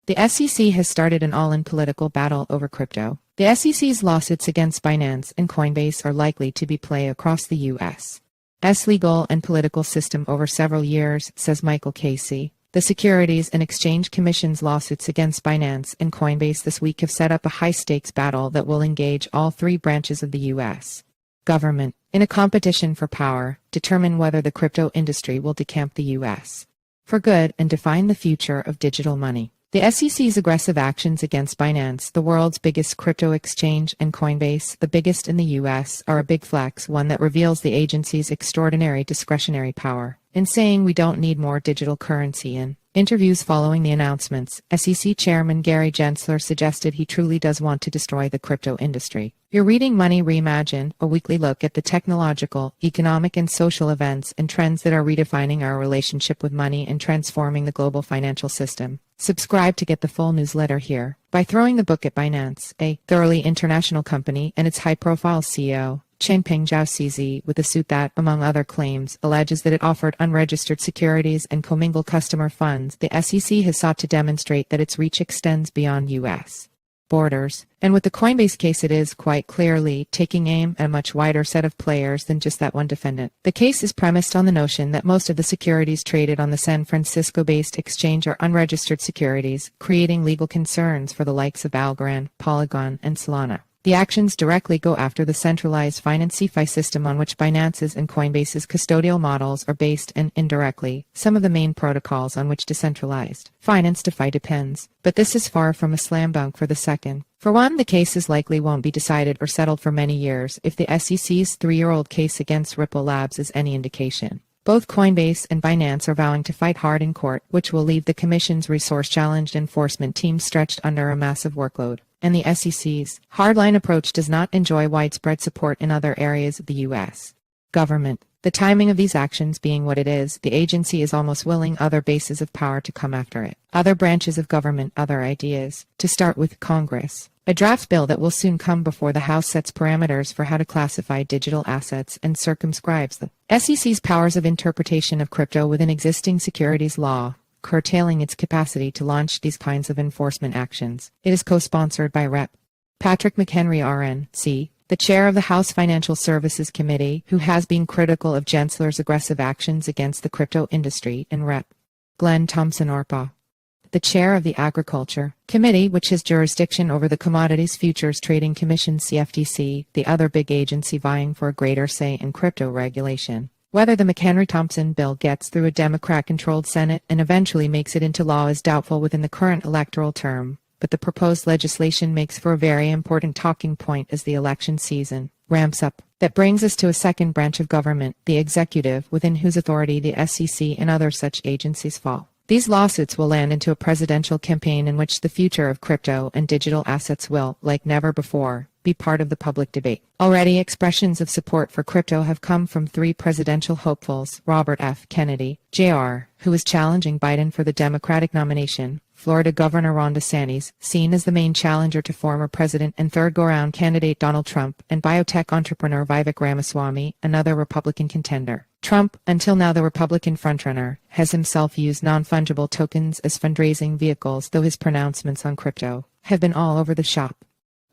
The SEC has started an all-in political battle over crypto. The SEC's lawsuits against Binance and Coinbase are likely to be played across the U.S.'s legal and political system over several years, says Michael Casey. The Securities and Exchange Commission's lawsuits against Binance and Coinbase this week have set up a high-stakes battle that will engage all three branches of the U.S. government in a competition for power, determine whether the crypto industry will decamp the U.S. for good and define the future of digital money. The SEC's aggressive actions against Binance, the world's biggest crypto exchange, and Coinbase, the biggest in the U.S., are a big flex, one that reveals the agency's extraordinary discretionary power in saying we don't need more digital currency. In interviews following the announcements, SEC Chairman Gary Gensler suggested he truly does want to destroy the crypto industry. You're reading Money Reimagined, a weekly look at the technological, economic, and social events and trends that are redefining our relationship with money and transforming the global financial system. Subscribe to get the full newsletter here by throwing the book at Binance, a thoroughly international company, and its high-profile CEO, Changpeng Zhao, with a suit that, among other claims, alleges that it offered unregistered securities and commingled customer funds. The SEC has sought to demonstrate that its reach extends beyond U.S. borders. And with the Coinbase case, it is quite clearly taking aim at a much wider set of players than just that one defendant. The case is premised on the notion that most of the securities traded on the San Francisco-based exchange are unregistered securities, creating legal concerns for the likes of Algorand, Polygon, and Solana. The actions directly go after the centralized finance CeFi system on which Binance's and Coinbase's custodial models are based, and indirectly, some of the main protocols on which decentralized finance DeFi depends. But this is far from a slam dunk for the second. For one, the cases likely won't be decided or settled for many years, if the SEC's 3-year-old case against Ripple Labs is any indication. Both Coinbase and Binance are vowing to fight hard in court, which will leave the Commission's resource-challenged enforcement team stretched under a massive workload. And the SEC's hardline approach does not enjoy widespread support in other areas of the U.S. government. The timing of these actions being what it is, the agency is almost willing other bases of power to come after it. Other branches of government, other ideas. To start with Congress. A draft bill that will soon come before the House sets parameters for how to classify digital assets and circumscribes the SEC's powers of interpretation of crypto within existing securities law, curtailing its capacity to launch these kinds of enforcement actions. It is co-sponsored by Rep. Patrick McHenry RNC, the chair of the House Financial Services Committee, who has been critical of Gensler's aggressive actions against the crypto industry, and Rep. Glenn Thompson Orpaugh, the chair of the Agriculture Committee, which has jurisdiction over the Commodities Futures Trading Commission CFTC, the other big agency vying for a greater say in crypto regulation. Whether the McHenry-Thompson bill gets through a Democrat-controlled Senate and eventually makes it into law is doubtful within the current electoral term, but the proposed legislation makes for a very important talking point as the election season ramps up. That brings us to a second branch of government, the executive, within whose authority the SEC and other such agencies fall. These lawsuits will land into a presidential campaign in which the future of crypto and digital assets will, like never before, be part of the public debate. Already expressions of support for crypto have come from 3 presidential hopefuls: Robert F. Kennedy, Jr., who is challenging Biden for the Democratic nomination, Florida Governor Ron DeSantis, seen as the main challenger to former president and third-go-round candidate Donald Trump, and biotech entrepreneur Vivek Ramaswamy, another Republican contender. Trump, until now the Republican frontrunner, has himself used non-fungible tokens as fundraising vehicles, though his pronouncements on crypto have been all over the shop.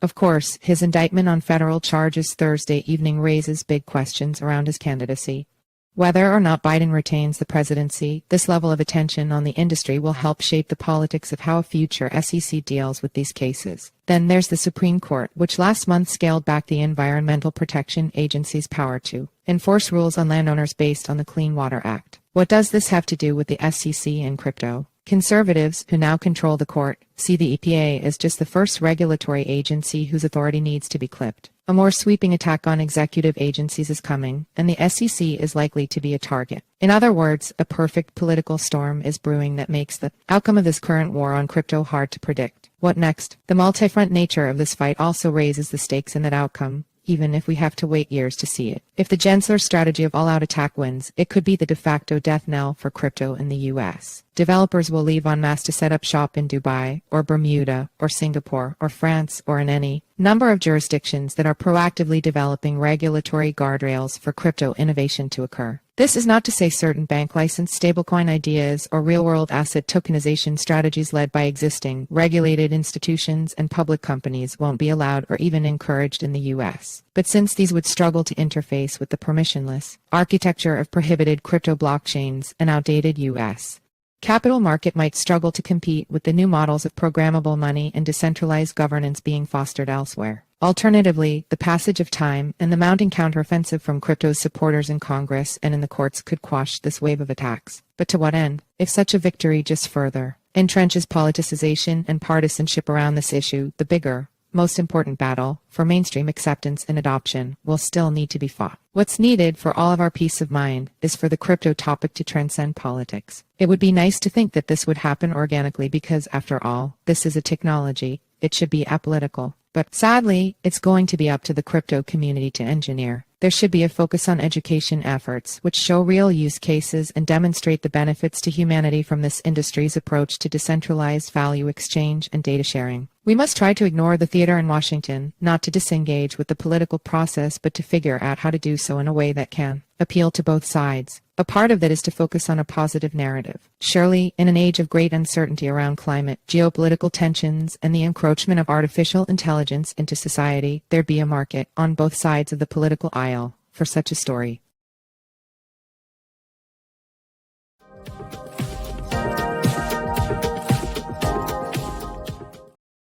Of course, his indictment on federal charges Thursday evening raises big questions around his candidacy. Whether or not Biden retains the presidency, this level of attention on the industry will help shape the politics of how a future SEC deals with these cases. Then there's the Supreme Court, which last month scaled back the Environmental Protection Agency's power to enforce rules on landowners based on the Clean Water Act. What does this have to do with the SEC and crypto? Conservatives, who now control the court, see the EPA as just the first regulatory agency whose authority needs to be clipped. A more sweeping attack on executive agencies is coming, and the SEC is likely to be a target. In other words, a perfect political storm is brewing that makes the outcome of this current war on crypto hard to predict. What next? The multi-front nature of this fight also raises the stakes in that outcome, even if we have to wait years to see it. If the Gensler strategy of all-out attack wins, it could be the de facto death knell for crypto in the U.S. Developers will leave en masse to set up shop in Dubai, or Bermuda, or Singapore, or France, or in any number of jurisdictions that are proactively developing regulatory guardrails for crypto innovation to occur. This is not to say certain bank-licensed stablecoin ideas or real-world asset tokenization strategies led by existing, regulated institutions and public companies won't be allowed or even encouraged in the U.S. But since these would struggle to interface with the permissionless architecture of prohibited crypto blockchains, an outdated U.S. capital market might struggle to compete with the new models of programmable money and decentralized governance being fostered elsewhere. Alternatively, the passage of time and the mounting counteroffensive from crypto's supporters in Congress and in the courts could quash this wave of attacks. But to what end? If such a victory just further entrenches politicization and partisanship around this issue, the bigger, most important battle for mainstream acceptance and adoption will still need to be fought. What's needed for all of our peace of mind is for the crypto topic to transcend politics. It would be nice to think that this would happen organically because, after all, this is a technology. It should be apolitical. But sadly, it's going to be up to the crypto community to engineer. There should be a focus on education efforts, which show real use cases and demonstrate the benefits to humanity from this industry's approach to decentralized value exchange and data sharing. We must try to ignore the theater in Washington, not to disengage with the political process, but to figure out how to do so in a way that can appeal to both sides. A part of that is to focus on a positive narrative. Surely, in an age of great uncertainty around climate, geopolitical tensions, and the encroachment of artificial intelligence into society, there'd be a market on both sides of the political aisle for such a story.